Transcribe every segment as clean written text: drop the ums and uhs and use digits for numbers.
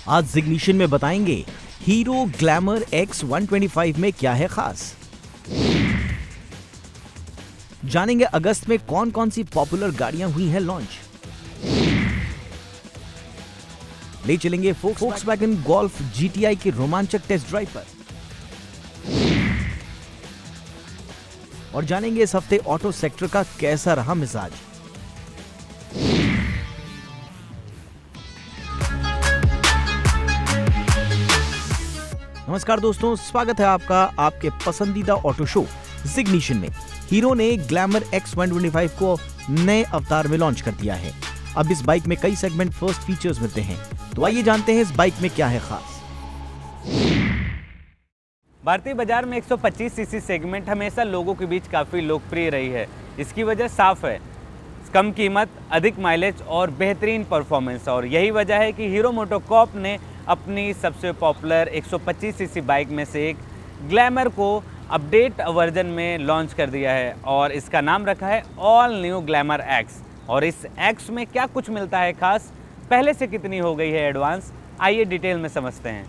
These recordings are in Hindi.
आज जिग्निशन में बताएंगे हीरो ग्लैमर एक्स 125 में क्या है खास। जानेंगे अगस्त में कौन कौन सी पॉपुलर गाड़ियां हुई हैं लॉन्च। ले चलेंगे फोक्सवैगन गोल्फ GTI के रोमांचक टेस्ट ड्राइव पर। और जानेंगे इस हफ्ते ऑटो सेक्टर का कैसा रहा मिजाज। नमस्कार दोस्तों, स्वागत है आपका आपके पसंदीदा ऑटो शो जिग्निशन में। हीरो ने ग्लैमर एक्स 125 को नए अवतार में लॉन्च कर दिया है। अब इस बाइक में कई सेगमेंट फर्स्ट फीचर्स मिलते हैं, तो आइए जानते हैं इस बाइक में क्या है खास। भारतीय बाजार में 125 सीसी सेगमेंट हमेशा लोगों के बीच काफ़ी लोकप्रिय रही है। इसकी वजह साफ है, कम कीमत, अधिक माइलेज और बेहतरीन परफॉर्मेंस। और यही वजह है कि हीरो मोटोकॉर्प ने अपनी सबसे पॉपुलर 125 सीसी बाइक में से एक ग्लैमर को अपडेट वर्जन में लॉन्च कर दिया है और इसका नाम रखा है ऑल न्यू ग्लैमर एक्स। और इस एक्स में क्या कुछ मिलता है खास, पहले से कितनी हो गई है एडवांस, आइए डिटेल में समझते हैं।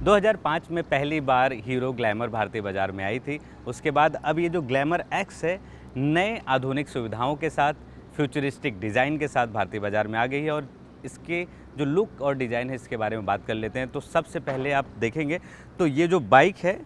दो 2005 में पहली बार हीरो ग्लैमर भारतीय बाजार में आई थी। उसके बाद अब ये जो ग्लैमर एक्स है नए आधुनिक सुविधाओं के साथ, फ्यूचरिस्टिक डिज़ाइन के साथ भारतीय बाजार में आ गई है। और इसके जो लुक और डिज़ाइन है इसके बारे में बात कर लेते हैं। तो सबसे पहले आप देखेंगे तो ये जो बाइक है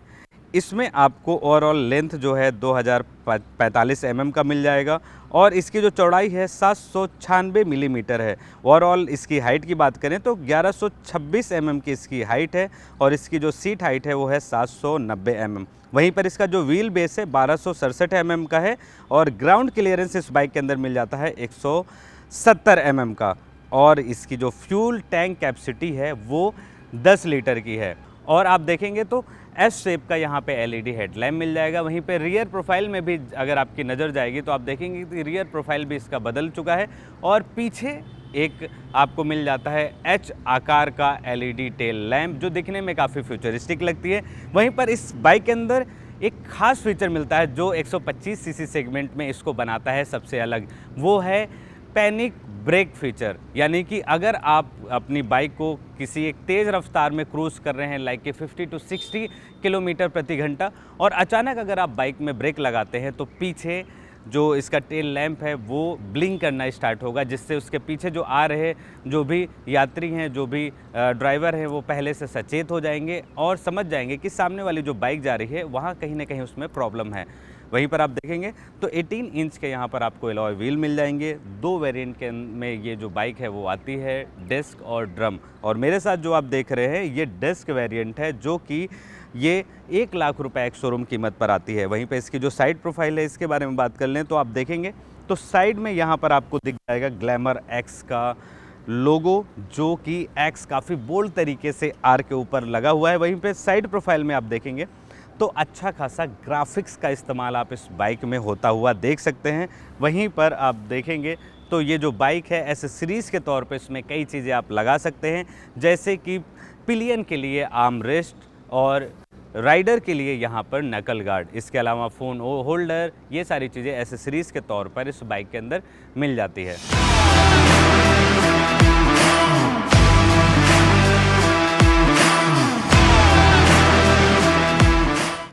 इसमें आपको ओवरऑल लेंथ जो है 2045 mm का मिल जाएगा और इसकी जो चौड़ाई है 796 मिलीमीटर है। ओवरऑल इसकी हाइट की बात करें तो 1126 mm की इसकी हाइट है और इसकी जो सीट हाइट है वो है 790 mm। वहीं पर इसका जो व्हील बेस है 1267 mm का है और ग्राउंड क्लियरेंस इस बाइक के अंदर मिल जाता है 170 mm का। और इसकी जो फ्यूल टैंक कैपेसिटी है वो 10 लीटर की है। और आप देखेंगे तो एस शेप का यहाँ पे LED हेडलैम्प मिल जाएगा। वहीं पे रियर प्रोफाइल में भी अगर आपकी नज़र जाएगी तो आप देखेंगे कि रियर प्रोफाइल भी इसका बदल चुका है और पीछे एक आपको मिल जाता है H आकार का LED टेल लैम्प जो दिखने में काफ़ी फ्यूचरिस्टिक लगती है। वहीं पर इस बाइक के अंदर एक खास फीचर मिलता है जो 125 सीसी सेगमेंट में इसको बनाता है सबसे अलग, वो है पैनिक ब्रेक फीचर। यानी कि अगर आप अपनी बाइक को किसी एक तेज़ रफ्तार में क्रूज़ कर रहे हैं लाइक कि 50 to 60 किलोमीटर प्रति घंटा और अचानक अगर आप बाइक में ब्रेक लगाते हैं तो पीछे जो इसका टेल लैंप है वो ब्लिंक करना स्टार्ट होगा, जिससे उसके पीछे जो आ रहे जो भी यात्री हैं, जो भी ड्राइवर हैं, वो पहले से सचेत हो जाएंगे और समझ जाएंगे कि सामने वाली जो बाइक जा रही है वहाँ कहीं ना कहीं उसमें प्रॉब्लम है। वहीं पर आप देखेंगे तो 18 इंच के यहाँ पर आपको अलॉय व्हील मिल जाएंगे। दो वेरिएंट के में ये जो बाइक है वो आती है, डिस्क और ड्रम। और मेरे साथ जो आप देख रहे हैं ये डिस्क वेरिएंट है जो कि ये 1 लाख रुपए एक शोरूम कीमत पर आती है। वहीं पे इसकी जो साइड प्रोफाइल है इसके बारे में बात कर लें तो आप देखेंगे तो साइड में यहाँ पर आपको दिख जाएगा ग्लैमर एक्स का लोगो, जो कि एक्स काफ़ी बोल्ड तरीके से आर के ऊपर लगा हुआ है। वहीं पे साइड प्रोफाइल में आप देखेंगे तो अच्छा खासा ग्राफिक्स का इस्तेमाल आप इस बाइक में होता हुआ देख सकते हैं। वहीं पर आप देखेंगे तो ये जो बाइक है एसेसरीज़ के तौर पे इसमें कई चीज़ें आप लगा सकते हैं, जैसे कि पिलियन के लिए आर्म रेस्ट और राइडर के लिए यहाँ पर नकल गार्ड। इसके अलावा फ़ोन होल्डर, ये सारी चीज़ें एसेसरीज़ के तौर पर इस बाइक के अंदर मिल जाती है।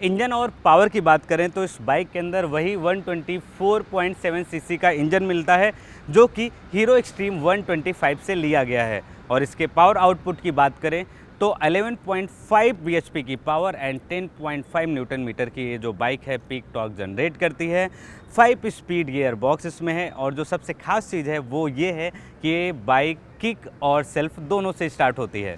इंजन और पावर की बात करें तो इस बाइक के अंदर वही 124.7 सीसी का इंजन मिलता है जो कि हीरो एक्सट्रीम 125 से लिया गया है। और इसके पावर आउटपुट की बात करें तो 11.5 bhp की पावर एंड 10.5 न्यूटन मीटर की ये जो बाइक है पीक टॉर्क जनरेट करती है। 5 स्पीड गियर बॉक्स इसमें है और जो सबसे खास चीज़ है वो ये है कि ये बाइक किक और सेल्फ दोनों से स्टार्ट होती है।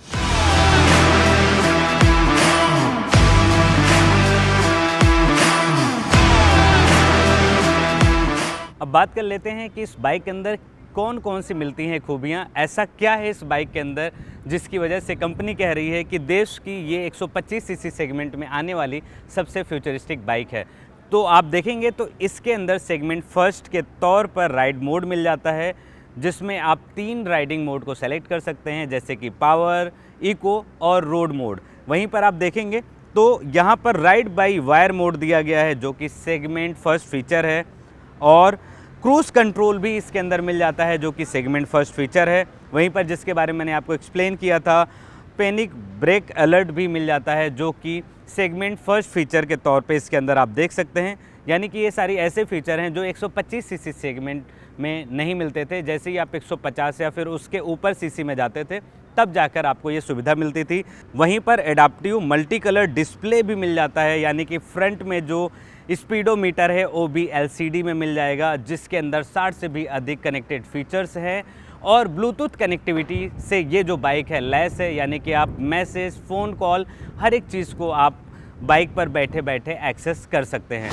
अब बात कर लेते हैं कि इस बाइक के अंदर कौन कौन सी मिलती हैं खूबियाँ। ऐसा क्या है इस बाइक के अंदर जिसकी वजह से कंपनी कह रही है कि देश की ये 125 सीसी सेगमेंट में आने वाली सबसे फ्यूचरिस्टिक बाइक है। तो आप देखेंगे तो इसके अंदर सेगमेंट फर्स्ट के तौर पर राइड मोड मिल जाता है, जिसमें आप 3 राइडिंग मोड को सेलेक्ट कर सकते हैं, जैसे कि पावर, इको और रोड मोड। वहीं पर आप देखेंगे तो यहाँ पर राइड बाई वायर मोड दिया गया है जो कि सेगमेंट फर्स्ट फीचर है, और क्रूज़ कंट्रोल भी इसके अंदर मिल जाता है जो कि सेगमेंट फर्स्ट फीचर है। वहीं पर जिसके बारे में मैंने आपको एक्सप्लेन किया था, पैनिक ब्रेक अलर्ट भी मिल जाता है जो कि सेगमेंट फर्स्ट फीचर के तौर पे इसके अंदर आप देख सकते हैं। यानी कि ये सारी ऐसे फीचर हैं जो 125 सीसी सेगमेंट में नहीं मिलते थे। जैसे ही आप 150 या फिर उसके ऊपर सीसी में जाते थे तब जाकर आपको ये सुविधा मिलती थी। वहीं पर एडाप्टिव मल्टी कलर डिस्प्ले भी मिल जाता है, यानी कि फ्रंट में जो स्पीडोमीटर है वो भी LCD में मिल जाएगा, जिसके अंदर 60 से भी अधिक कनेक्टेड फीचर्स हैं। और ब्लूटूथ कनेक्टिविटी से ये जो बाइक है लैस है, यानी कि आप मैसेज, फ़ोन कॉल, हर एक चीज़ को आप बाइक पर बैठे बैठे एक्सेस कर सकते हैं।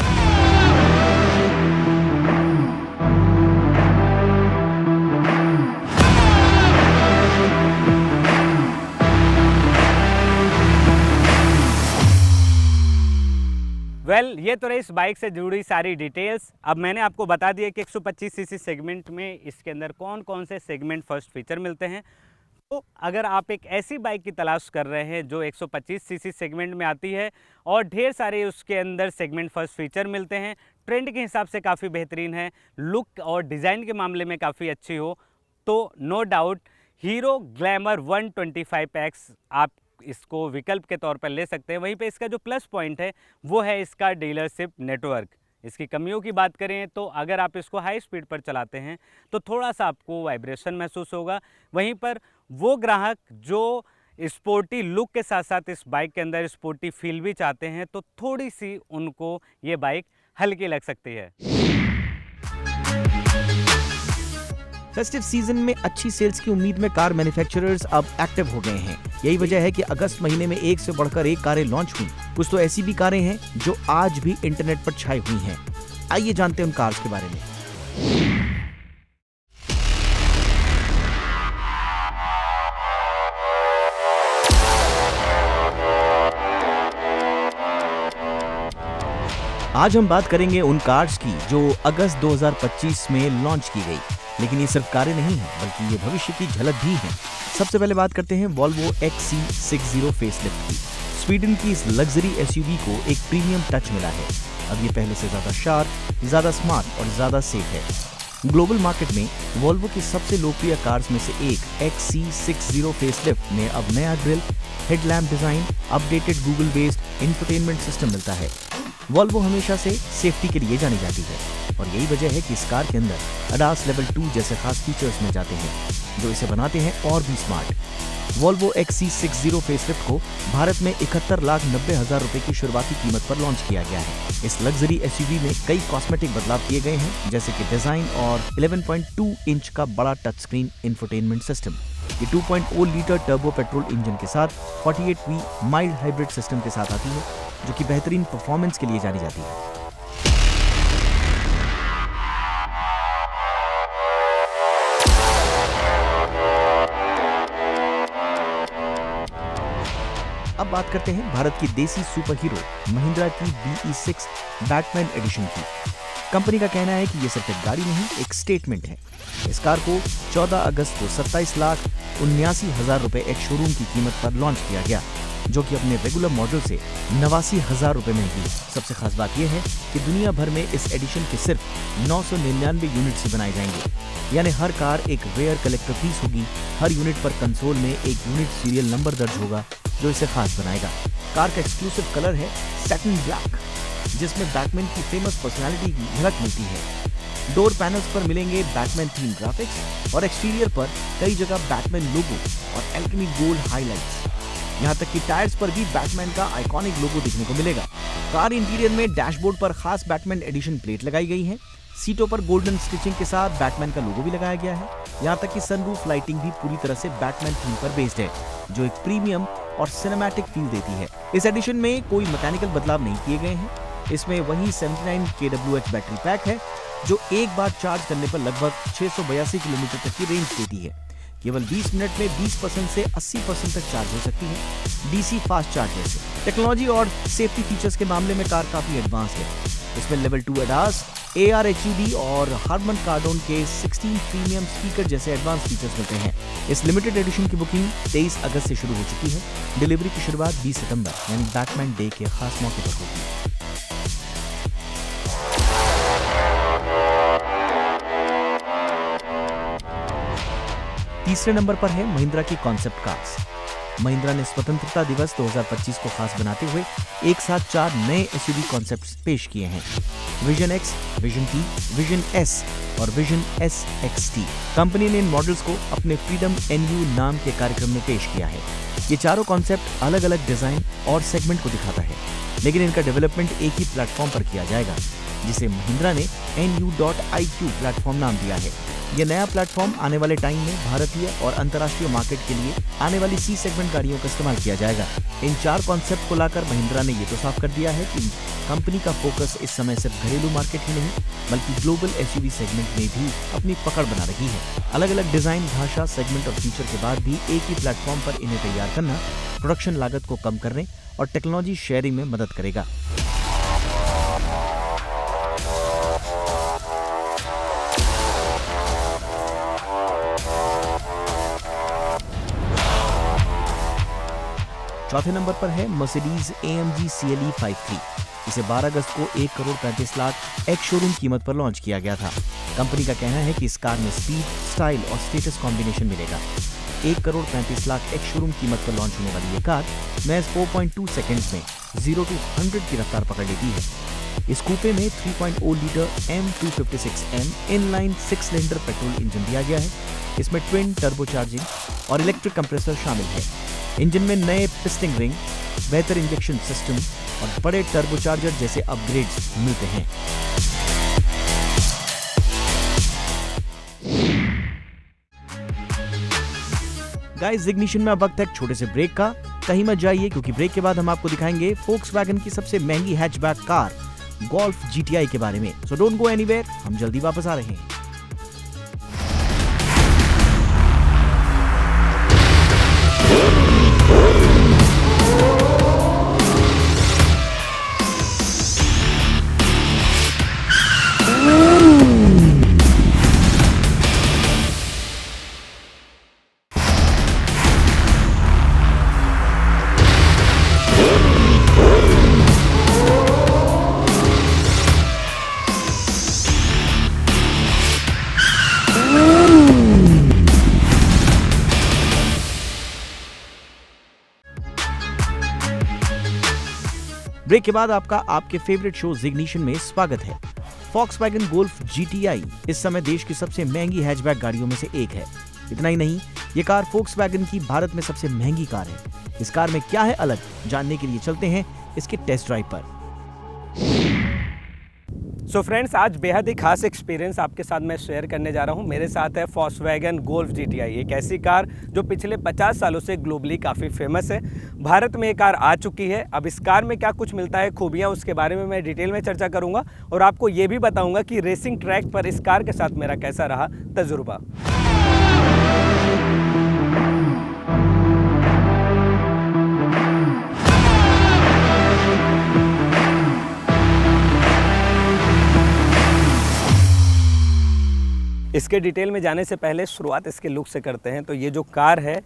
ये तो रही इस बाइक से जुड़ी सारी डिटेल्स। अब मैंने आपको बता दिया कि 125 सीसी सेगमेंट में इसके अंदर कौन कौन से सेगमेंट फर्स्ट फीचर मिलते हैं। तो अगर आप एक ऐसी बाइक की तलाश कर रहे हैं जो 125 सीसी सेगमेंट में आती है और ढेर सारे उसके अंदर सेगमेंट फर्स्ट फीचर मिलते हैं, ट्रेंड के हिसाब से काफ़ी बेहतरीन है, लुक और डिज़ाइन के मामले में काफ़ी अच्छी हो, तो no doubt hero glamour 125X आप इसको विकल्प के तौर पर ले सकते हैं। वहीं पे इसका जो प्लस पॉइंट है वो है इसका डीलरशिप नेटवर्क। इसकी कमियों की बात करें तो अगर आप इसको हाई स्पीड पर चलाते हैं तो थोड़ा सा आपको वाइब्रेशन महसूस होगा। वहीं पर वो ग्राहक जो स्पोर्टी लुक के साथ साथ इस बाइक के अंदर स्पोर्टी फील भी चाहते हैं तो थोड़ी सी उनको ये बाइक हल्की लग सकती है। फेस्टिव सीजन में अच्छी सेल्स की उम्मीद में कार मैन्युफैक्चरर्स अब एक्टिव हो गए हैं। यही वजह है कि अगस्त महीने में एक से बढ़कर एक कारें लॉन्च हुई। कुछ तो ऐसी भी कारें हैं जो आज भी इंटरनेट पर छाई हुई हैं। आइए जानते हैं उन कार्स के बारे में। आज हम बात करेंगे उन कार्स की जो अगस्त 2025 में लॉन्च की गई। लेकिन ये सिर्फ कारें नहीं हैं, बल्कि ये भविष्य की झलक भी हैं। सबसे पहले बात करते हैं वॉल्वो XC60 फेसलिफ्ट की। स्वीडन की इस लग्जरी SUV को एक प्रीमियम टच मिला है। अब ये पहले से ज्यादा शार्प, ज्यादा स्मार्ट और ज्यादा सेफ है। ग्लोबल मार्केट में वॉल्वो की सबसे लोकप्रिय कार्स में से एक XC60 फेसलिफ्ट में अब नया grill, headlamp design, updated Google based infotainment system मिलता है। वॉल्वो हमेशा से सेफ्टी के लिए जानी जाती है और यही वजह है कि इस कार के अंदर ADAS लेवल 2 जैसे खास फीचर्स मिल जाते हैं जो इसे बनाते हैं और भी स्मार्ट। वॉल्वो XC60 फेसलिफ्ट को भारत में 71,90,000 रुपए की शुरुआती कीमत पर लॉन्च किया गया है। इस लग्जरी SUV में कई कॉस्मेटिक बदलाव किए गए हैं, जैसे कि डिजाइन और 11.2 इंच का बड़ा टच स्क्रीन इंफोटेनमेंट सिस्टम। ये 2.0 लीटर टर्बो पेट्रोल इंजन के साथ 48V माइल्ड हाइब्रिड सिस्टम के साथ आती है, जो कि बेहतरीन परफॉर्मेंस के लिए जानी जाती है। अब बात करते हैं भारत की देसी सुपर हीरो महिंद्रा की BE6 बैटमैन एडिशन की। कंपनी का कहना है कि ये सिर्फ एक गाड़ी नहीं, एक स्टेटमेंट है। इस कार को 14 अगस्त को 27,79,000 रुपए एक शोरूम की कीमत पर लॉन्च किया गया, जो कि अपने रेगुलर मॉडल से 89,000 रुपए महंगी है। सबसे खास बात यह है कि दुनिया भर में इस एडिशन के सिर्फ 999 यूनिट्स ही बनाए जाएंगे, यानी हर कार एक रेयर कलेक्टर पीस होगी। हर यूनिट पर कंसोल में एक यूनिट सीरियल नंबर दर्ज होगा जो इसे खास बनाएगा। कार का एक्सक्लूसिव कलर है सैटिन ब्लैक, जिसमें बैटमैन की फेमस पर्सनालिटी की झलक मिलती है। डोर पैनल्स पर मिलेंगे बैटमैन थीम ग्राफिक्स और एक्सटीरियर पर कई जगह बैटमैन लोगो और एल्केमी गोल्ड हाइलाइट्स। यहाँ तक कि टायर्स पर भी बैटमैन का आइकॉनिक लोगो दिखने को मिलेगा। कार इंटीरियर में डैशबोर्ड पर खास बैटमैन एडिशन प्लेट लगाई गई है। सीटों पर गोल्डन स्टिचिंग के साथ बैटमैन का लोगो भी लगाया गया है। यहाँ तक कि सनरूफ लाइटिंग भी पूरी तरह से बैटमैन थीम पर बेस्ड है, जो एक प्रीमियम और सिनेमैटिक फील देती है। इस एडिशन में कोई मैकेनिकल बदलाव नहीं किए गए हैं। इसमें वही 79 kWh बैटरी पैक है, जो एक बार चार्ज करने पर लगभग 682 किलोमीटर तक की रेंज देती है। केवल 20 मिनट में 20% से 80% तक चार्ज हो सकती है, DC फास्ट चार्जर से। टेक्नोलॉजी और सेफ्टी फीचर्स के मामले में कार काफी एडवांस है। इसमें लेवल 2 ADAS, AR HUD और हार्मन कार्डोन के 16 प्रीमियम स्पीकर जैसे एडवांस फीचर्स मिलते हैं। इस लिमिटेड एडिशन की बुकिंग 23 अगस्त से शुरू हो चुकी है। डिलीवरी की शुरुआत 20 सितंबर यानी बैटमैन डे के खास मौके पर होगी। तीसरे नंबर पर है महिंद्रा की कॉन्सेप्ट कार्स। महिंद्रा ने स्वतंत्रता दिवस 2025 को खास बनाते हुए एक साथ 4 नए एसयूवी कॉन्सेप्ट्स पेश किए हैं। Vision x, vision T, vision S और विजन एस XT। कंपनी ने इन मॉडल्स को अपने फ्रीडम NU नाम के कार्यक्रम में पेश किया है। ये चारों कॉन्सेप्ट अलग अलग डिजाइन और सेगमेंट को दिखाता है, लेकिन इनका डेवलपमेंट एक ही प्लेटफॉर्म पर किया जाएगा, जिसे महिंद्रा ने NU.IQ प्लेटफॉर्म नाम दिया है। यह नया प्लेटफॉर्म आने वाले टाइम में भारतीय और अंतर्राष्ट्रीय मार्केट के लिए आने वाली C सेगमेंट गाड़ियों का इस्तेमाल किया जाएगा। इन 4 कॉन्सेप्ट को लाकर महिंद्रा ने ये तो साफ कर दिया है कि कंपनी का फोकस इस समय सिर्फ घरेलू मार्केट ही नहीं बल्कि ग्लोबल SUV सेगमेंट में भी अपनी पकड़ बना रही है। अलग अलग डिजाइन, भाषा, सेगमेंट और फीचर के बाद भी एक ही प्लेटफॉर्म पर इन्हें तैयार करना प्रोडक्शन लागत को कम करने और टेक्नोलॉजी शेयरिंग में मदद करेगा। चौथे नंबर पर है मर्सिडीज AMG CLE 53। इसे 12 अगस्त को 1,35,00,000 एक्स शोरूम कीमत पर लॉन्च किया गया था। कंपनी का कहना है कि इस कार में स्पीड, स्टाइल और स्टेटस कॉम्बिनेशन मिलेगा। 1,35,00,000 एक्स शोरूम कीमत पर लॉन्च होने वाली ये कार महज 4.2 सेकंड्स में 0 to 100 की रफ्तार पकड़ लेती है। इस कूपे में 3.0 litre M256M inline 6 cylinder petrol engine दिया गया है। इसमें ट्विन टर्बोचार्जिंग और इलेक्ट्रिक कंप्रेसर शामिल है। इंजन में नए पिस्टन रिंग, बेहतर इंजेक्शन सिस्टम और बड़े टर्बोचार्जर जैसे अपग्रेड्स मिलते हैं। गाइस, इग्निशन में अब वक्त है एक छोटे से ब्रेक का। कहीं मत जाइए, क्योंकि ब्रेक के बाद हम आपको दिखाएंगे फोक्सवैगन की सबसे महंगी हैचबैक कार गोल्फ GTI के बारे में। सो डोंट गो एनीवेयर, हम जल्दी वापस आ रहे हैं। ब्रेक के बाद आपका आपके फेवरेट शो इग्निशन में स्वागत है। फोक्सवैगन गोल्फ GTI इस समय देश की सबसे महंगी हैचबैक गाड़ियों में से एक है। इतना ही नहीं, ये कार फोक्सवैगन की भारत में सबसे महंगी कार है। इस कार में क्या है अलग, जानने के लिए चलते हैं इसके टेस्ट ड्राइव पर। सो फ्रेंड्स, आज बेहद ही खास एक्सपीरियंस आपके साथ मैं शेयर करने जा रहा हूं। मेरे साथ है फोक्सवैगन गोल्फ GTI, एक ऐसी कार जो पिछले 50 सालों से ग्लोबली काफ़ी फेमस है। भारत में ये कार आ चुकी है। अब इस कार में क्या कुछ मिलता है, खूबियां, उसके बारे में मैं डिटेल में चर्चा करूंगा और आपको ये भी बताऊंगा कि रेसिंग ट्रैक पर इस कार के साथ मेरा कैसा रहा तजुर्बा। इसके डिटेल में जाने से पहले शुरुआत इसके लुक से करते हैं। तो ये जो कार है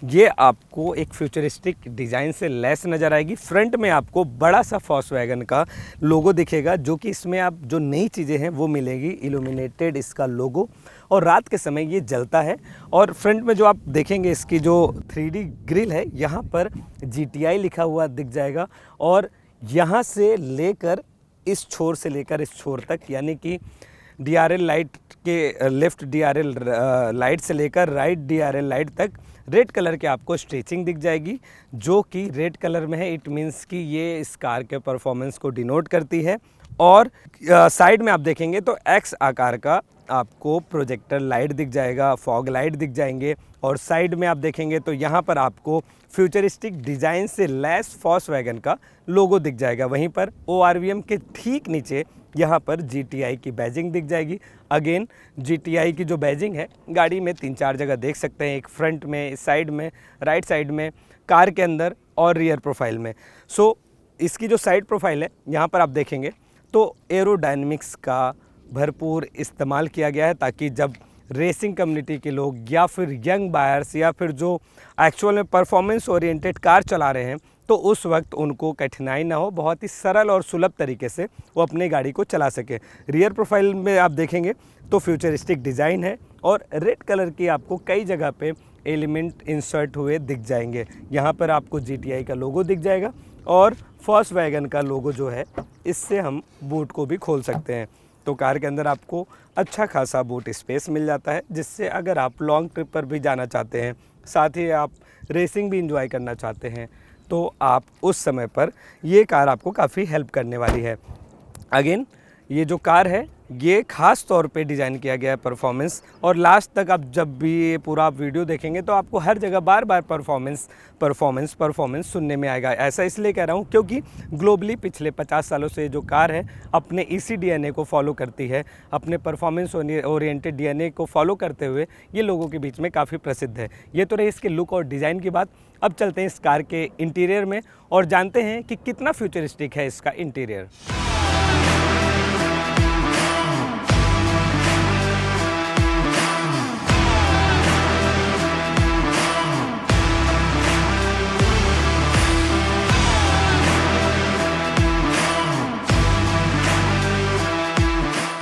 ये आपको एक फ्यूचरिस्टिक डिज़ाइन से लैस नज़र आएगी। फ्रंट में आपको बड़ा सा फोक्सवैगन का लोगो दिखेगा, जो कि इसमें आप जो नई चीज़ें हैं वो मिलेगी। इल्यूमिनेटेड इसका लोगो और रात के समय ये जलता है। और फ्रंट में जो आप देखेंगे इसकी जो 3D ग्रिल है, यहाँ पर GTI लिखा हुआ दिख जाएगा। और यहाँ से लेकर इस छोर से लेकर इस छोर तक, यानी कि DRL लाइट के लेफ्ट DRL लाइट से लेकर राइट DRL लाइट तक रेड कलर के आपको स्ट्रेचिंग दिख जाएगी, जो कि रेड कलर में है। इट मीन्स कि ये इस कार के परफॉर्मेंस को डिनोट करती है। और साइड में आप देखेंगे तो X आकार का आपको प्रोजेक्टर लाइट दिख जाएगा, फॉग लाइट दिख जाएंगे। और साइड में आप देखेंगे तो यहाँ पर आपको फ्यूचरिस्टिक डिज़ाइन से लैस फोक्सवैगन का लोगो दिख जाएगा। वहीं पर ORVM के ठीक नीचे यहाँ पर GTI की बैजिंग दिख जाएगी। अगेन GTI की जो बैजिंग है गाड़ी में 3-4 जगह देख सकते हैं, एक फ्रंट में, साइड में, राइट साइड में, कार के अंदर और रियर प्रोफाइल में। सो इसकी जो साइड प्रोफाइल है यहाँ पर आप देखेंगे तो एरोडायनेमिक्स का भरपूर इस्तेमाल किया गया है ताकि जब रेसिंग कम्युनिटी के लोग या फिर यंग बायर्स या फिर जो एक्चुअल में परफॉर्मेंस ओरिएंटेड कार चला रहे हैं तो उस वक्त उनको कठिनाई ना हो, बहुत ही सरल और सुलभ तरीके से वो अपनी गाड़ी को चला सके। रियर प्रोफाइल में आप देखेंगे तो फ्यूचरिस्टिक डिज़ाइन है और रेड कलर की आपको कई जगह पे एलिमेंट इंसर्ट हुए दिख जाएंगे। यहाँ पर आपको GTI का लोगो दिख जाएगा और फॉक्सवैगन का लोगो जो है इससे हम बूट को भी खोल सकते हैं। तो कार के अंदर आपको अच्छा खासा बूट स्पेस मिल जाता है, जिससे अगर आप लॉन्ग ट्रिप पर भी जाना चाहते हैं, साथ ही आप रेसिंग भी इंजॉय करना चाहते हैं, तो आप उस समय पर ये कार आपको काफ़ी हेल्प करने वाली है। अगेन ये जो कार है ये ख़ास तौर पे डिज़ाइन किया गया है परफॉर्मेंस, और लास्ट तक आप जब भी ये पूरा आप वीडियो देखेंगे तो आपको हर जगह बार बार परफॉर्मेंस सुनने में आएगा। ऐसा इसलिए कह रहा हूँ क्योंकि ग्लोबली पिछले 50 सालों से जो कार है अपने इसी DNA को फॉलो करती है, अपने परफॉर्मेंस ओरिएंटेड DNA को फॉलो करते हुए ये लोगों के बीच में काफ़ी प्रसिद्ध है। ये तो रही इसके लुक और डिज़ाइन की बात। अब चलते हैं इस कार के इंटीरियर में और जानते हैं कि कितना फ्यूचरिस्टिक है इसका इंटीरियर।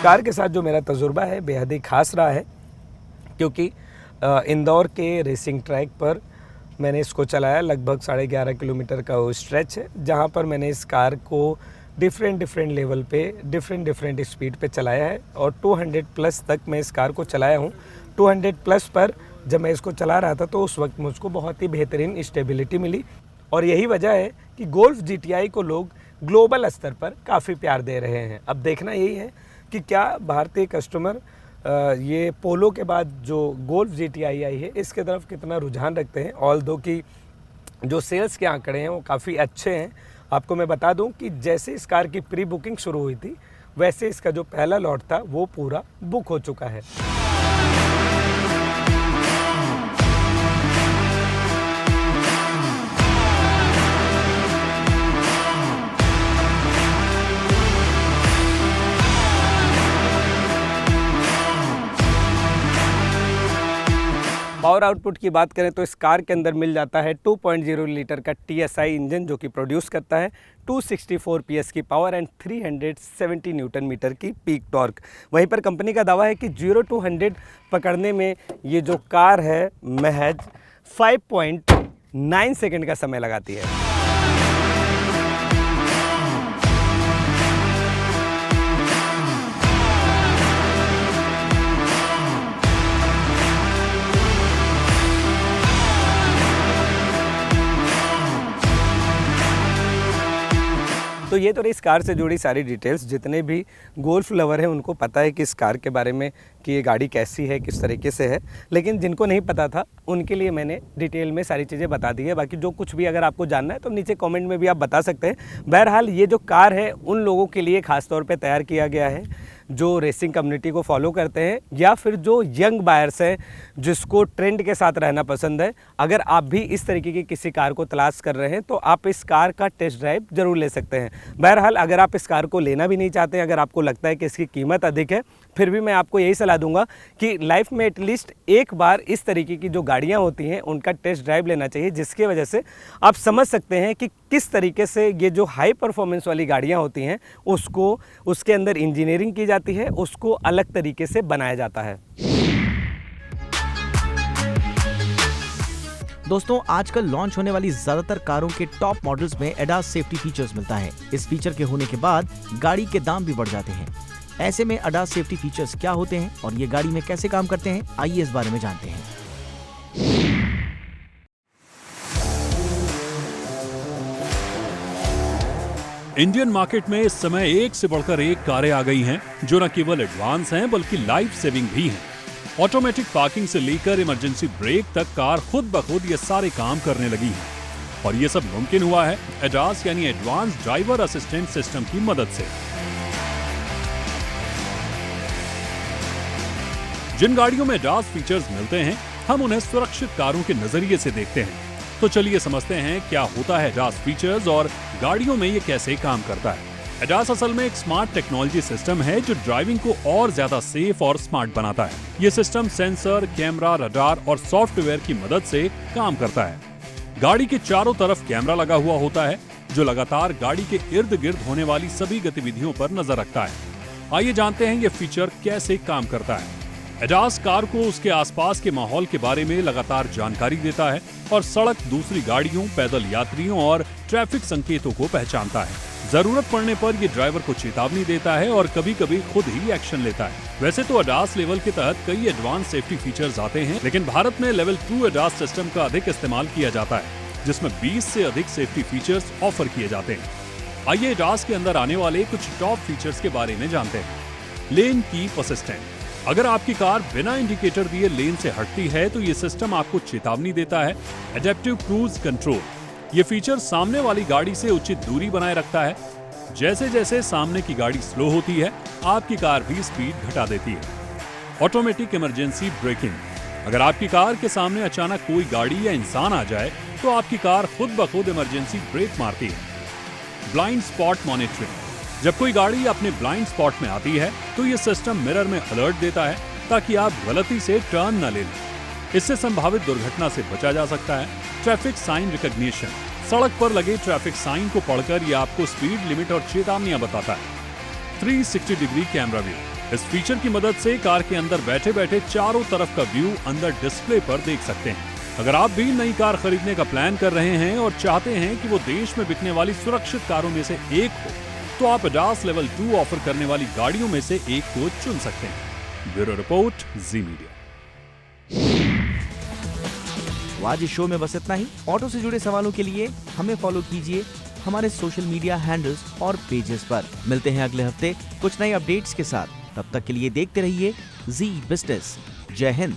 कार के साथ जो मेरा तजुर्बा है बेहद ही खास रहा है, क्योंकि इंदौर के रेसिंग ट्रैक पर मैंने इसको चलाया। लगभग 11.5 किलोमीटर का वो स्ट्रेच है जहाँ पर मैंने इस कार को डिफरेंट लेवल पे डिफरेंट स्पीड पे चलाया है और 200 प्लस तक मैं इस कार को चलाया हूँ। 200 प्लस पर जब मैं इसको चला रहा था तो उस वक्त मुझको बहुत ही बेहतरीन स्टेबिलिटी मिली, और यही वजह है कि गोल्फ GTI को लोग ग्लोबल स्तर पर काफ़ी प्यार दे रहे हैं। अब देखना यही है कि क्या भारतीय कस्टमर ये पोलो के बाद जो गोल्फ GTI आई है इसके तरफ कितना रुझान रखते हैं। ऑल्दो कि जो सेल्स के आंकड़े हैं वो काफ़ी अच्छे हैं। आपको मैं बता दूं कि जैसे इस कार की प्री बुकिंग शुरू हुई थी वैसे इसका जो पहला लॉट था वो पूरा बुक हो चुका है। पावर आउटपुट की बात करें तो इस कार के अंदर मिल जाता है 2.0 लीटर का TSI इंजन जो कि प्रोड्यूस करता है 264 PS की पावर एंड 370 न्यूटन मीटर की पीक टॉर्क। वहीं पर कंपनी का दावा है कि 0 to 100 पकड़ने में ये जो कार है महज 5.9 सेकंड का समय लगाती है। तो ये तो रही इस कार से जुड़ी सारी डिटेल्स। जितने भी गोल्फ लवर हैं उनको पता है कि इस कार के बारे में कि ये गाड़ी कैसी है, किस तरीके से है, लेकिन जिनको नहीं पता था उनके लिए मैंने डिटेल में सारी चीज़ें बता दी है। बाकी जो कुछ भी अगर आपको जानना है तो नीचे कमेंट में भी आप बता सकते हैं। बहरहाल ये जो कार है उन लोगों के लिए ख़ास तौर पे तैयार किया गया है जो रेसिंग कम्युनिटी को फॉलो करते हैं या फिर जो यंग बायर्स हैं जिसको ट्रेंड के साथ रहना पसंद है। अगर आप भी इस तरीके की किसी कार को तलाश कर रहे हैं तो आप इस कार का टेस्ट ड्राइव ज़रूर ले सकते हैं। बहरहाल अगर आप इस कार को लेना भी नहीं चाहते, अगर आपको लगता है कि इसकी कीमत अधिक है, फिर भी मैं आपको यही सलाह दूंगा कि लाइफ में एटलीस्ट एक बार इस तरीके की जो गाड़ियां होती हैं उनका टेस्ट ड्राइव लेना चाहिए, जिसकी वजह से आप समझ सकते हैं कि किस तरीके से ये जो हाई परफॉर्मेंस वाली गाड़ियां होती हैं उसको उसके अंदर इंजीनियरिंग की जाती है, उसको अलग तरीके से बनाया जाता है। दोस्तों आजकल लॉन्च होने वाली ज्यादातर कारों के टॉप मॉडल्स में एडास सेफ्टी फीचर्स मिलता है। इस फीचर के होने के बाद गाड़ी के दाम भी बढ़ जाते हैं। ऐसे में एडास सेफ्टी फीचर्स क्या होते हैं और ये गाड़ी में कैसे काम करते हैं, आइए इस बारे में जानते हैं। इंडियन मार्केट में इस समय एक से बढ़कर एक कारें आ गई हैं जो न केवल एडवांस हैं बल्कि लाइफ सेविंग भी हैं। ऑटोमेटिक पार्किंग से लेकर इमरजेंसी ब्रेक तक कार खुद ब खुद ये सारे काम करने लगी हैं, और ये सब मुमकिन हुआ है एडास यानी एडवांस ड्राइवर असिस्टेंट सिस्टम की मदद से। जिन गाड़ियों में एडास फीचर्स मिलते हैं हम उन्हें सुरक्षित कारों के नजरिए से देखते हैं। तो चलिए समझते हैं क्या होता है एडास फीचर्स और गाड़ियों में ये कैसे काम करता है। एडास असल में एक स्मार्ट टेक्नोलॉजी सिस्टम है जो ड्राइविंग को और ज्यादा सेफ और स्मार्ट बनाता है। ये सिस्टम सेंसर, कैमरा, रडार और सॉफ्टवेयर की मदद से काम करता है। गाड़ी के चारों तरफ कैमरा लगा हुआ होता है जो लगातार गाड़ी के इर्द गिर्द होने वाली सभी गतिविधियों पर नजर रखता है। आइए जानते हैं ये फीचर कैसे काम करता है। एडास कार को उसके आसपास के माहौल के बारे में लगातार जानकारी देता है और सड़क, दूसरी गाड़ियों, पैदल यात्रियों और ट्रैफिक संकेतों को पहचानता है। जरूरत पड़ने पर ये ड्राइवर को चेतावनी देता है और कभी कभी खुद ही एक्शन लेता है। वैसे तो एडास लेवल के तहत कई एडवांस सेफ्टी फीचर्स आते हैं, लेकिन भारत में लेवल 2 एडास सिस्टम का अधिक इस्तेमाल किया जाता है, जिसमें 20 से अधिक सेफ्टी फीचर्स ऑफर किए जाते हैं। आइए एडास के अंदर आने वाले कुछ टॉप फीचर्स के बारे में जानते हैं। Lane keep assistant. अगर आपकी कार बिना इंडिकेटर दिए लेन से हटती है तो ये सिस्टम आपको चेतावनी देता है। Adaptive cruise control. ये फीचर सामने वाली गाड़ी से उचित दूरी बनाए रखता है। जैसे जैसे सामने की गाड़ी स्लो होती है, आपकी कार भी स्पीड घटा देती है। Automatic emergency breaking. अगर आपकी कार के सामने अचानक कोई गाड़ी या इंसान आ जाए तो आपकी कार खुद ब खुद इमरजेंसी ब्रेक मारती है। Blind spot monitoring. जब कोई गाड़ी अपने ब्लाइंड स्पॉट में आती है तो ये सिस्टम मिरर में अलर्ट देता है ताकि आप गलती से टर्न न ले लें। इससे संभावित दुर्घटना से बचा जा सकता है। Traffic sign recognition. सड़क पर लगे ट्रैफिक साइन को पढ़कर ये आपको स्पीड लिमिट और चेतावनियां बताता है। 360 डिग्री कैमरा व्यू। इस फीचर की मदद से कार के अंदर बैठे बैठे चारों तरफ का व्यू अंदर डिस्प्ले पर देख सकते हैं। अगर आप भी नई कार खरीदने का प्लान कर रहे हैं और चाहते हैं कि वो देश में बिकने वाली सुरक्षित कारों में से एक हो, तो आप एडास लेवल 2 ऑफर करने वाली गाड़ियों में से एक को चुन सकते हैं। ब्यूरो रिपोर्ट, जी मीडिया। तो आज इस शो में बस इतना ही। ऑटो से जुड़े सवालों के लिए हमें फॉलो कीजिए हमारे सोशल मीडिया हैंडल्स और पेजेस पर। मिलते हैं अगले हफ्ते कुछ नए अपडेट्स के साथ। तब तक के लिए देखते रहिए जी बिजनेस। जय हिंद।